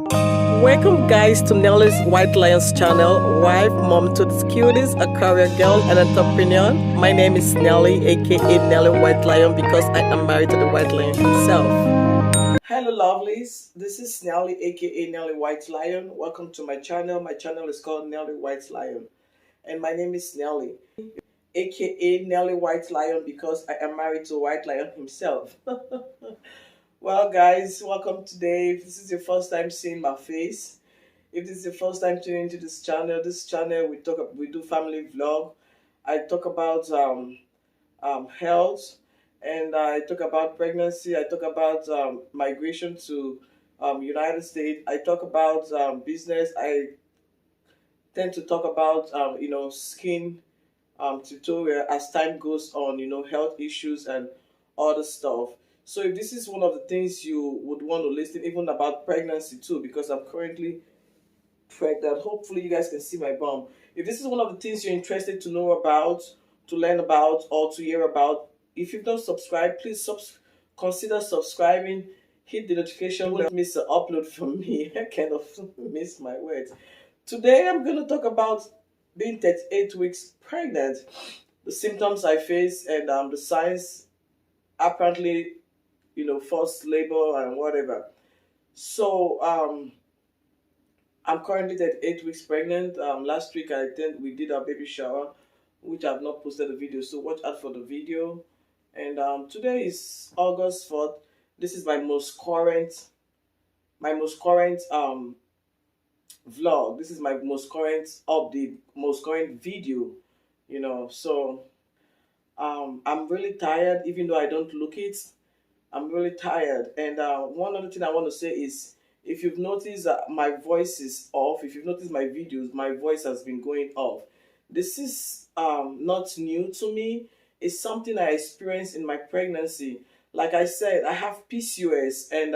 Welcome guys to Nelly's White Lions channel, wife, mom to the cuties, a career girl and entrepreneur. My name is Nelly, aka Nelly White Lion, because I am married to the White Lion himself. Hello lovelies, this is Nelly, aka Nelly White Lion. Welcome to my channel. My channel is called Nelly White Lion. And my name is Nelly, aka Nelly White Lion, because I am married to White Lion himself. Well, guys, welcome today. If this is your first time seeing my face, if this is your first time tuning into this channel we do family vlog. I talk about health, and I talk about pregnancy. I talk about migration to United States. I talk about business. I tend to talk about skin tutorial as time goes on, health issues and other stuff. So if this is one of the things you would want to listen, even about pregnancy too, because I'm currently pregnant. Hopefully you guys can see my bum. If this is one of the things you're interested to know about, to learn about, or to hear about, if you've not subscribed, please consider subscribing. Hit the notification. Don't miss an upload from me. I kind of miss my words. Today I'm going to talk about being 38 weeks pregnant, the symptoms I face, and the signs apparently, forced labor and whatever. So I'm currently 38 weeks pregnant. Last week we did our baby shower, which I've not posted the video, so watch out for the video. And today is August 4th. This is my most current vlog. This is my most current update, most current video. So I'm really tired, even though I don't look it. I'm really tired. And one other thing I want to say is, if you've noticed that my voice is off, if you've noticed my videos, my voice has been going off. This is not new to me. It's something I experienced in my pregnancy. Like I said, I have PCOS, and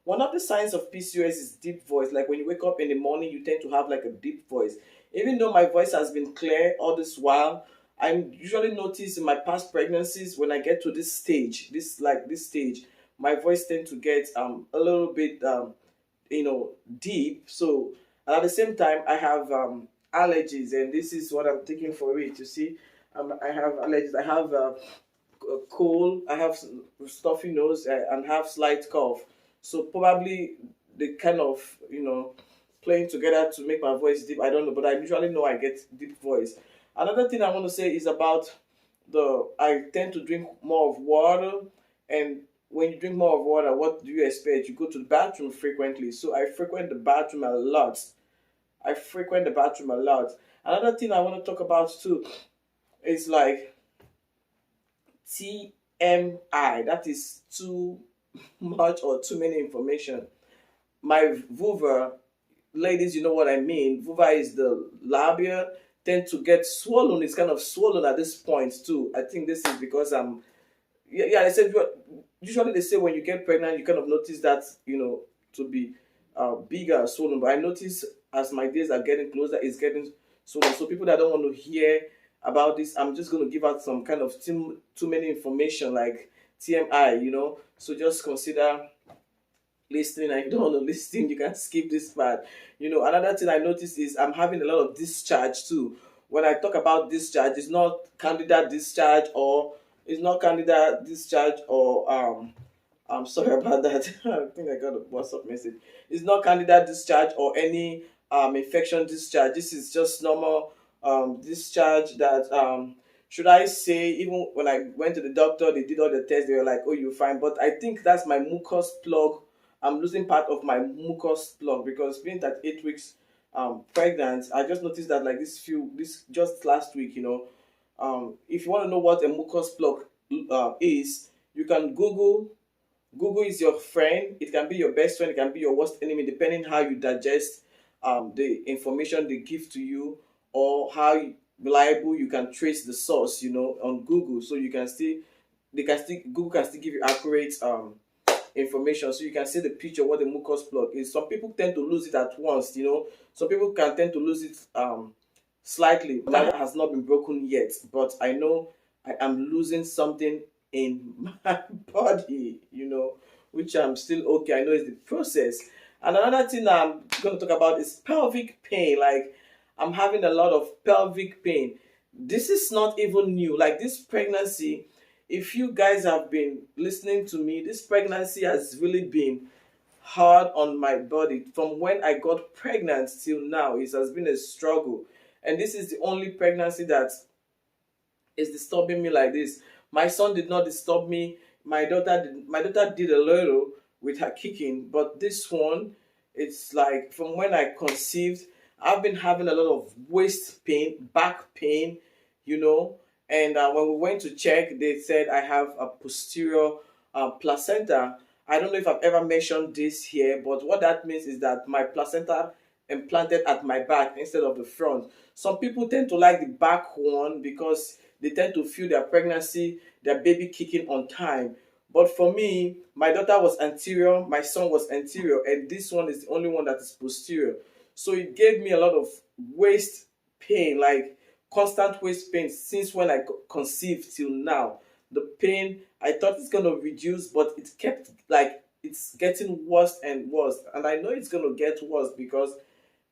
one of the signs of PCOS is deep voice. Like when you wake up in the morning, you tend to have like a deep voice. Even though my voice has been clear all this while, I usually notice in my past pregnancies, when I get to this stage, this stage, my voice tends to get a little bit deep. So, and at the same time, I have allergies, and this is what I'm taking for it. You see, I have allergies. I have a cold. I have stuffy nose, and have slight cough. So probably they kind of playing together to make my voice deep. I don't know, but I usually know I get deep voice. Another thing I want to say is about I tend to drink more of water, and when you drink more of water, what do you expect? You go to the bathroom frequently. So I frequent the bathroom a lot. Another thing I want to talk about too is like TMI. That is too much or too many information. My vulva, ladies, you know what I mean. Vulva is the labia, tend to get swollen. It's kind of swollen at this point too. I think this is because I'm they said usually they say when you get pregnant you kind of notice that to be bigger and swollen, but I notice as my days are getting closer it's getting swollen. So people that don't want to hear about this, I'm just going to give out some kind of too many information like TMI. So just consider listening, and if you don't want to listen, you can skip this part. Another thing I noticed is I'm having a lot of discharge too. When I talk about discharge, it's not candida discharge, or I'm sorry about that. I think I got a WhatsApp message. It's not candida discharge or any infection discharge. This is just normal discharge that should I say, even when I went to the doctor, they did all the tests, they were like, oh, you're fine. But I think that's my mucus plug. I'm losing part of my mucus plug because being that 8 weeks pregnant, I just noticed that like this just last week, if you want to know what a mucus plug is, you can Google. Google is your friend. It can be your best friend. It can be your worst enemy, depending how you digest the information they give to you, or how reliable you can trace the source, on Google. So you can Google can still give you accurate information, so you can see the picture what the mucus plug is. Some people tend to lose it at once. Some people can tend to lose it slightly. That has not been broken yet, but I know I am losing something in my body, which I'm still okay. I know it's the process. And another thing I'm going to talk about is pelvic pain. Like, I'm having a lot of pelvic pain. This is not even new. Like, this pregnancy, if you guys have been listening to me, this pregnancy has really been hard on my body. From when I got pregnant till now, it has been a struggle. And this is the only pregnancy that is disturbing me like this. My son did not disturb me. My daughter did a little with her kicking, but this one, it's like from when I conceived, I've been having a lot of waist pain, back pain, you know. And when we went to check, they said I have a posterior placenta. I don't know if I've ever mentioned this here, but what that means is that my placenta implanted at my back instead of the front. Some people tend to like the back one because they tend to feel their pregnancy, their baby kicking on time. But for me, my daughter was anterior, my son was anterior, and this one is the only one that is posterior. So it gave me a lot of waist pain, like constant waist pain since when I conceived till now. The pain, I thought it's gonna reduce, but it kept like it's getting worse and worse. And I know it's gonna get worse because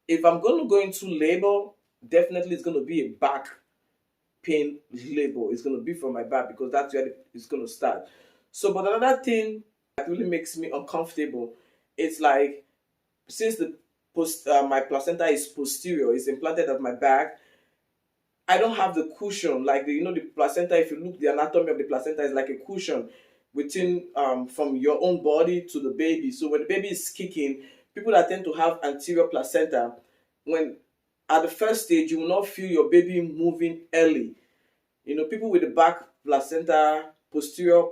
if I'm gonna go into labor, definitely it's gonna be a back pain labor. It's gonna be from my back because that's where it's gonna start. So, but another thing that really makes me uncomfortable, it's like since the my placenta is posterior, it's implanted at my back. I don't have the cushion like the placenta. If you look, the anatomy of the placenta is like a cushion within from your own body to the baby. So when the baby is kicking, people that tend to have anterior placenta, when at the first stage you will not feel your baby moving early. People with the back placenta, posterior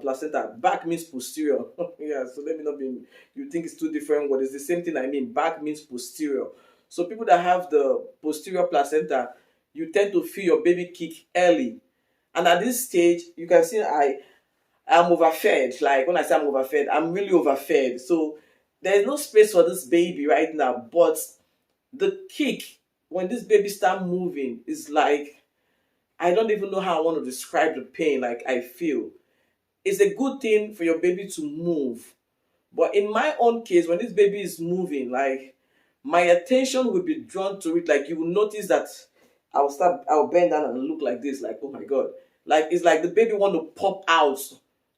placenta. Back means posterior. Yeah, so let me not be. You think it's two different words? It's the same thing. I mean, back means posterior. So people that have the posterior placenta, you tend to feel your baby kick early. And at this stage, you can see I'm overfed. Like when I say I'm overfed, I'm really overfed. So there's no space for this baby right now. But the kick, when this baby start moving, is like I don't even know how I want to describe the pain like I feel. It's a good thing for your baby to move. But in my own case, when this baby is moving, like my attention will be drawn to it. Like you will notice that I'll bend down and look like this, like, oh my God. Like it's like the baby want to pop out.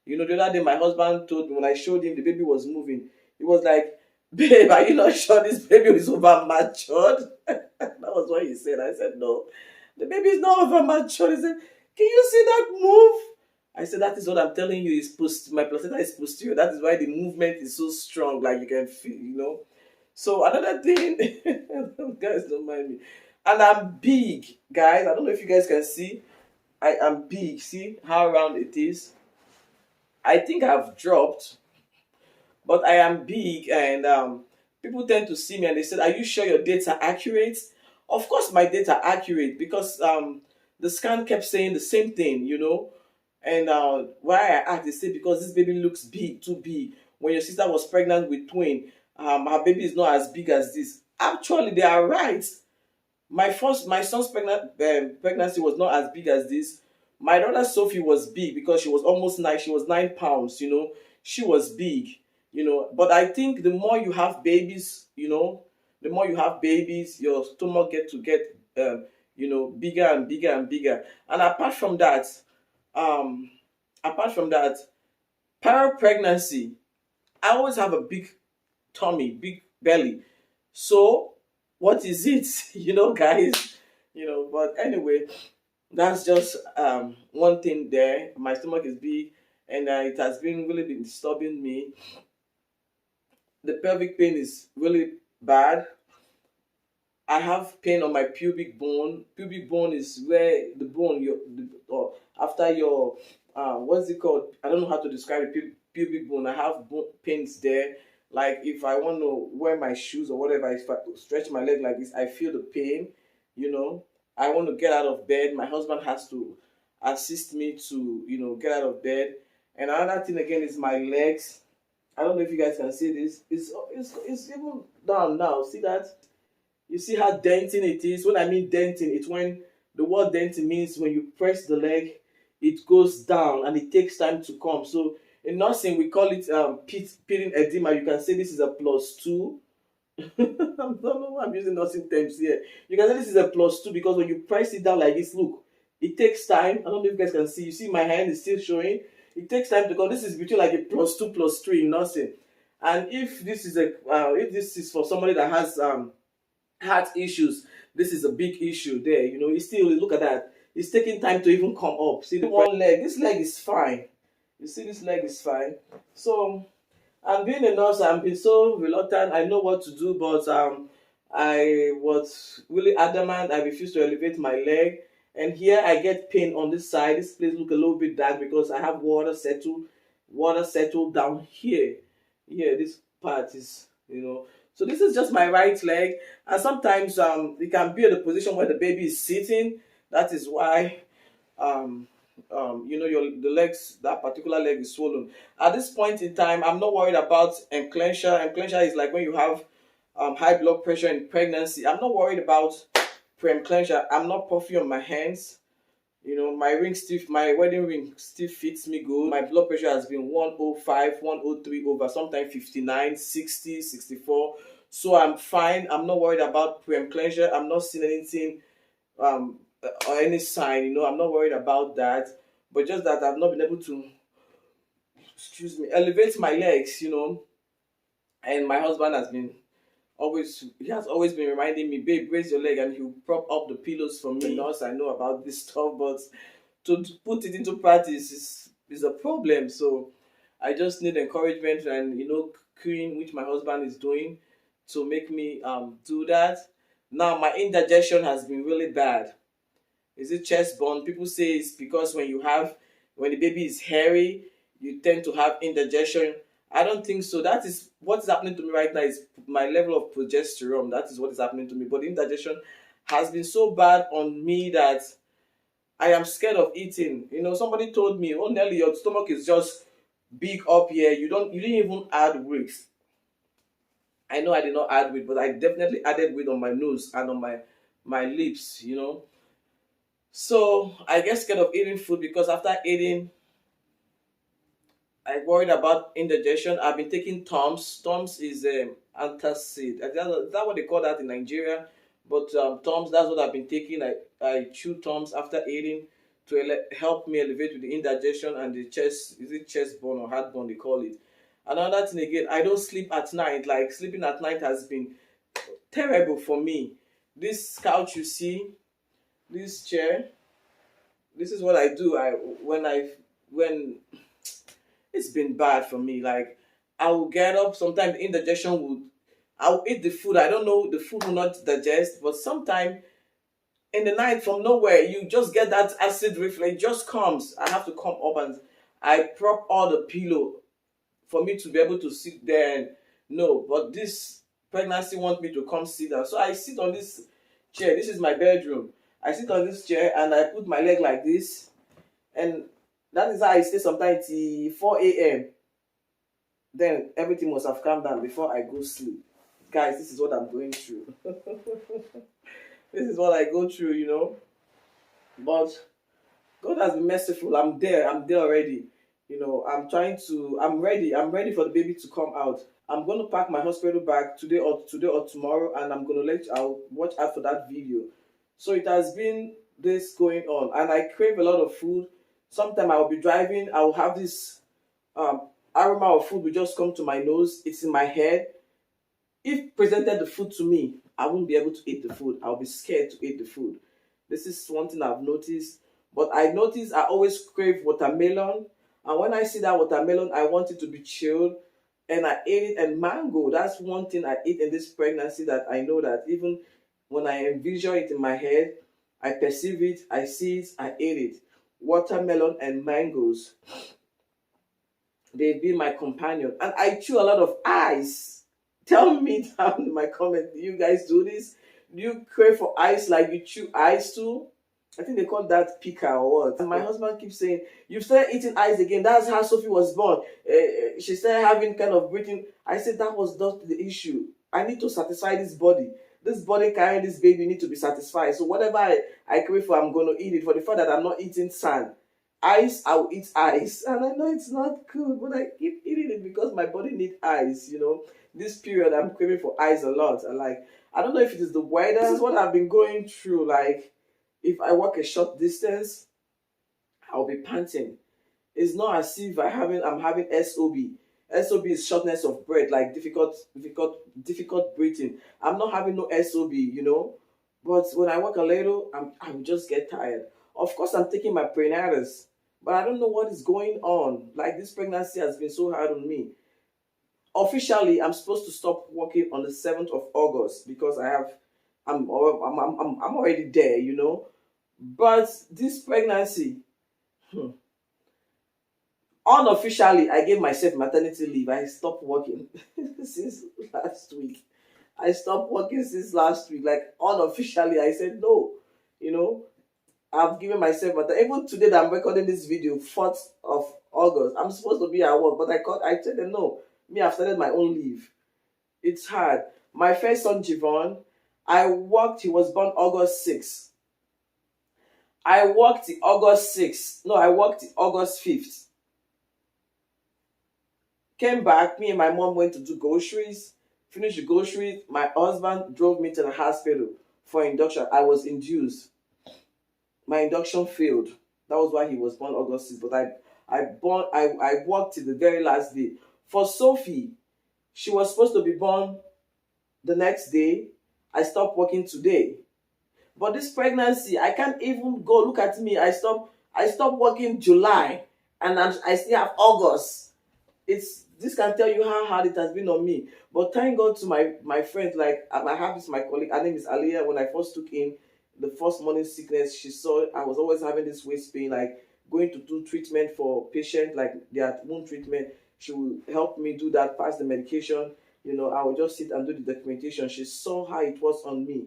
The other day my husband told me when I showed him the baby was moving, he was like, babe, are you not sure this baby is over matured? That was what he said. I said, no, the baby is not over matured. He said, can you see that move? I said, that is what I'm telling you. My placenta is posterior. That is why the movement is so strong. Like you can feel. So another thing, guys don't mind me. And I'm big, guys. I don't know if you guys can see. I am big. See how round it is? I think I've dropped, but I am big, and people tend to see me and they said, "Are you sure your dates are accurate?" Of course, my dates are accurate because the scan kept saying the same thing. And why I asked, they said because this baby looks big, too big. When your sister was pregnant with twin, her baby is not as big as this. Actually, they are right. My son's pregnancy was not as big as this. My daughter Sophie was big because she was almost 9. She was 9 pounds. She was big. But I think the more you have babies, the more you have babies, your stomach get bigger and bigger and bigger. And um, apart from that, prior pregnancy, I always have a big tummy, big belly. So, what is it? Guys? But anyway, that's just one thing there. My stomach is big, and it has really been disturbing me. The pelvic pain is really bad. I have pain on my pubic bone. Pubic bone is where the bone, or after your, what's it called? I don't know how to describe the pubic bone. I have pains there. Like if I want to wear my shoes or whatever, if I stretch my leg like this, I feel the pain. I want to get out of bed. My husband has to assist me to, get out of bed. And another thing again is my legs. I don't know if you guys can see this. It's even down now. See that? You see how denting it is? When I mean denting, it's when the word denting means when you press the leg, it goes down and it takes time to come. So In nursing, we call it peeling edema. You can say this is a +2. I don't know why I'm using nursing terms here. You can say this is a +2 because when you press it down like this, look, it takes time. I don't know if you guys can see. You see my hand is still showing. It takes time to go. This is between like a +2, +3 in nursing. And if this is for somebody that has heart issues, this is a big issue there. You know, it's still, look at that. It's taking time to even come up. See the one leg. This leg is fine. You see, this leg is fine. So, and being a nurse, I'm been so reluctant. I know what to do, but I was really adamant. I refused to elevate my leg, and here I get pain on this side. This place look a little bit dark because I have water settled down here. Yeah, this part is, you know. So this is just my right leg, and sometimes it can be at the position where the baby is sitting. That is why you know, the legs, that particular leg is swollen. At this point in time, I'm not worried about enclencher. Enclencher is like when you have high blood pressure in pregnancy. I'm not worried about pre-enclencher. I'm not puffy on my hands. You know, my wedding ring still fits me good. My blood pressure has been 105, 103 over, sometimes 59, 60, 64. So I'm fine. I'm not worried about pre-enclencher. I'm not seeing anything or any sign, you know. I'm not worried about that, but just that I've not been able to, elevate my legs, you know. And my husband has always been reminding me, babe, raise your leg, and he'll prop up the pillows for me. Nurse, I know about this stuff, but to put it into practice is a problem. So I just need encouragement and, you know, queen, which my husband is doing, to make me do that. Now my indigestion has been really bad. Is it chest bone? People say it's because when the baby is hairy, you tend to have indigestion. I don't think so. That is what is happening to me right now, is my level of progesterone. That is what is happening to me. But indigestion has been so bad on me that I am scared of eating. You know, somebody told me, "Oh Nelly, your stomach is just big up here. You didn't even add weight." I know I did not add weight, but I definitely added weight on my nose and on my lips, you know. So I get scared of eating food because after eating, I worried about indigestion. I've been taking Tums. Tums is antacid. Is that what they call that in Nigeria? But Tums, that's what I've been taking. I chew Tums after eating to help me elevate with the indigestion and the chest. Is it chest bone or heart bone they call it? Another thing again, I don't sleep at night. Like, sleeping at night has been terrible for me. This couch you see, this chair, this is what I do. When it's been bad for me. Like, I will get up, sometimes I'll eat the food. I don't know, the food will not digest, but sometimes in the night, from nowhere, you just get that acid reflux. It just comes. I have to come up and I prop all the pillow for me to be able to sit there. And no, but this pregnancy wants me to come sit down. So I sit on this chair. This is my bedroom. I sit on this chair and I put my leg like this, and that is how I stay sometimes till 4 a.m. Then everything must have calmed down before I go sleep. Guys, this is what I'm going through. This is what I go through, you know. But God has been merciful. I'm there already. You know, I'm ready for the baby to come out. I'm going to pack my hospital bag today or tomorrow, and I'll watch out for that video. So it has been this going on, and I crave a lot of food. Sometimes I will be driving, I will have this aroma of food will just come to my nose. It's in my head. If presented the food to me, I won't be able to eat the food. I'll be scared to eat the food. This is one thing I've noticed. But I notice I always crave watermelon. And when I see that watermelon, I want it to be chilled. And I ate it. And mango, that's one thing I eat in this pregnancy that I know that even when I envision it in my head, I perceive it, I see it, I ate it. Watermelon and mangoes, they've been my companion. And I chew a lot of ice. Tell me down in my comment, do you guys do this? Do you crave for ice like you chew ice too? I think they call that pica or what. And my husband keeps saying, you've started eating ice again. That's how Sophie was born. She started having kind of breathing. I said that was not the issue. I need to satisfy this body. This body carrying this baby need to be satisfied. So whatever I crave for, I'm going to eat it. For the fact that I'm not eating sand, Ice, I'll eat ice. And I know it's not good, but I keep eating it because my body needs ice, This period, I'm craving for ice a lot. And like, I don't know if it is the weather. This is what I've been going through. Like, if I walk a short distance, I'll be panting. It's not as if I'm having SOB. SOB is shortness of breath, like difficult breathing. I'm not having no SOB. But when I walk a little, I will just get tired. Of course, I'm taking my prenatus, but I don't know what is going on. Like, this pregnancy has been so hard on me. Officially, I'm supposed to stop working on the 7th of August because I'm already there. But this pregnancy, unofficially, I gave myself maternity leave. I stopped working since last week. I stopped working since last week. Like, unofficially, I said no. I've given myself even today that I'm recording this video, 4th of August, I'm supposed to be at work, but I told them no. Me, I've started my own leave. It's hard. My first son, Javon, he was born August 6th. I worked the August 6th. No, I worked the August 5th. Came back, me and my mom went to do groceries, finished the groceries. My husband drove me to the hospital for induction. I was induced. My induction failed. That was why he was born August 6th. But I worked till the very last day. For Sophie, she was supposed to be born the next day. I stopped working today. But this pregnancy, I can't even go. Look at me. I stopped working July, and I still have August. This can tell you how hard it has been on me. But thank God to my friends. Like, I have this, my colleague, her name is Aliyah. When I first took in the first morning sickness, she saw I was always having this waist pain, like going to do treatment for patients, like their wound treatment. She will help me do that, pass the medication. I will just sit and do the documentation. She saw how it was on me.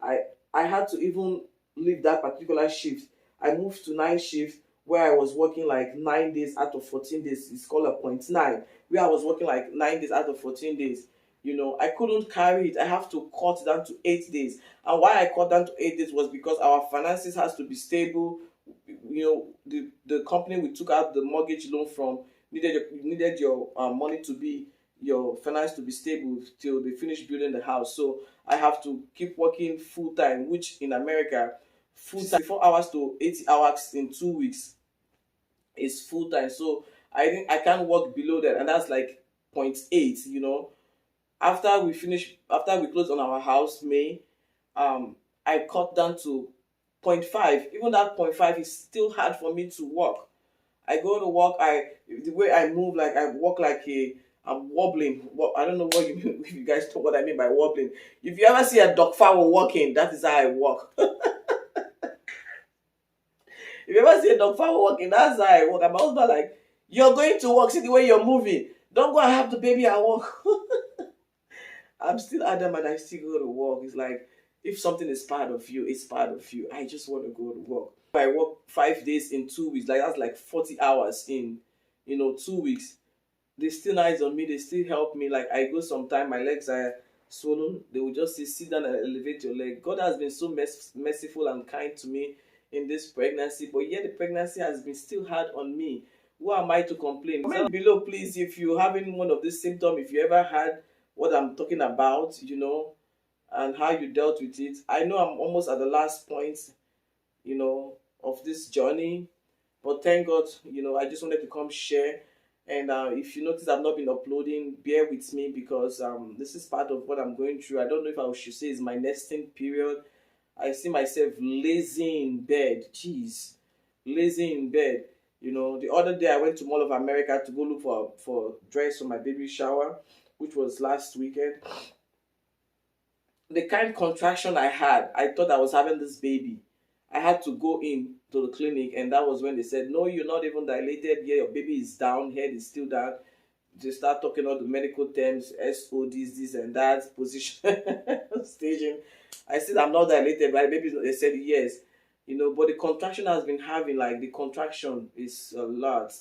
I had to even leave that particular shift. I moved to 9 shifts where I was working like 9 days out of 14 days. It's called a 0.9, where I was working like 9 days out of 14 days. I couldn't carry it. I have to cut down to 8 days. And why I cut down to 8 days was because our finances has to be stable. The company we took out the mortgage loan from needed your money to be, your finance to be stable till they finish building the house. So I have to keep working full time, which in America, full time 4 hours to 80 hours in 2 weeks is full time. So I can't work below that, and that's like 0.8. After we closed on our house May, I cut down to 0.5. Even that 0.5 is still hard for me to walk. I go to work, the way I move, like I walk like I'm wobbling. Well, I don't know what you mean, if you guys know what I mean by wobbling. If you ever see a dog fowl walking, that is how I walk. If you ever see a dog fowl walking, that's how I walk. And my husband like, you're going to work, see the way you're moving. Don't go and have the baby and walk. I'm still adamant, I still go to work. It's like, if something is part of you, it's part of you. I just want to go to work. I work 5 days in 2 weeks, like that's like 40 hours in 2 weeks. They still nice on me, they still help me. Like, I go sometime, my legs are swollen, they will just say, sit down and elevate your leg. God has been so merciful and kind to me in this pregnancy, but yet the pregnancy has been still hard on me. Who am I to complain? Comment below, please, if you're having one of these symptoms, if you ever had what I'm talking about, and how you dealt with it. I know I'm almost at the last point, of this journey, but thank God, I just wanted to come share. And if you notice I've not been uploading, bear with me, because this is part of what I'm going through. I don't know if I should say it's my nesting period. I see myself lazy in bed. Jeez, lazy in bed. The other day I went to Mall of America to go look for dress for my baby shower, which was last weekend. The kind of contraction I had, I thought I was having this baby. I had to go in to the clinic, and that was when they said, no, you're not even dilated. Yeah, your baby is down, head is still down. They start talking all the medical terms, SODs, this and that, position, staging. I said, I'm not dilated, right? Baby, they said yes. But the contraction has been having, like, the contraction is a lot.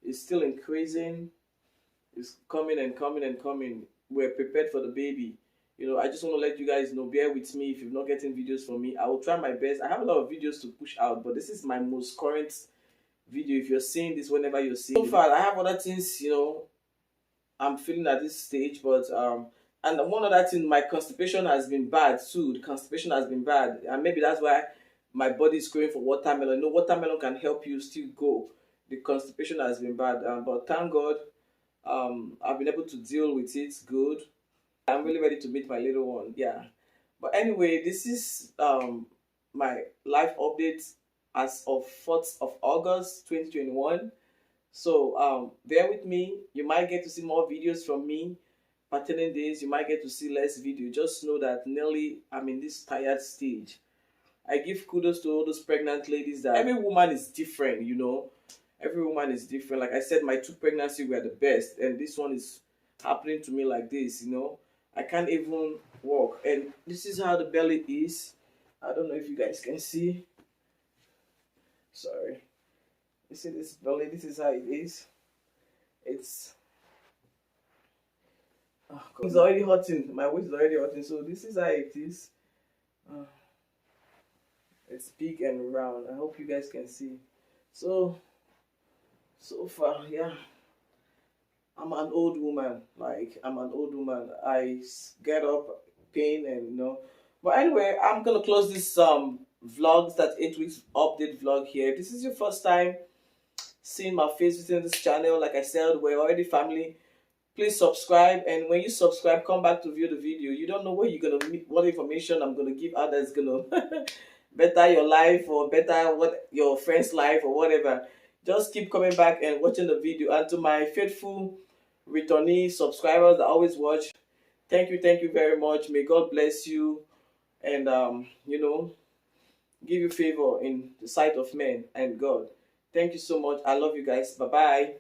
It's still increasing. It's coming and coming and coming. We're prepared for the baby. I just want to let you guys know, bear with me if you're not getting videos from me. I will try my best. I have a lot of videos to push out, but this is my most current video. If you're seeing this, whenever you're seeing so far, I have other things, I'm feeling at this stage, but and one other thing, my constipation has been bad too. The constipation has been bad, and maybe that's why my body is craving for watermelon. Watermelon can help you still go. The constipation has been bad, but thank God, I've been able to deal with it good. I'm really ready to meet my little one. Yeah. But anyway, this is my life update as of 4th of August 2021. So bear with me. You might get to see more videos from me pertaining days. You might get to see less video. Just know that nearly I'm in this tired stage. I give kudos to all those pregnant ladies that every woman is different, Every woman is different. Like I said, my 2 pregnancies were the best, and this one is happening to me like this, I can't even walk. And this is how the belly is. I don't know if you guys can see. Sorry. You see this belly? This is how it is. It's it's already hurting. My waist is already hurting. So this is how it is. It's big and round. I hope you guys can see. So far, yeah. I'm an old woman. I'm an old woman. I get up, pain, and But anyway, I'm gonna close this vlogs, that 8 weeks update vlog here. If this is your first time seeing my face within this channel, like I said, we're already family. Please subscribe, and when you subscribe, come back to view the video. You don't know where you're gonna meet, what information I'm gonna give out that's gonna better your life or better what your friend's life or whatever. Just keep coming back and watching the video. And to my faithful returnee subscribers that always watch, thank you very much. May God bless you, and give you favor in the sight of men and God. Thank you so much. I love you guys. Bye bye.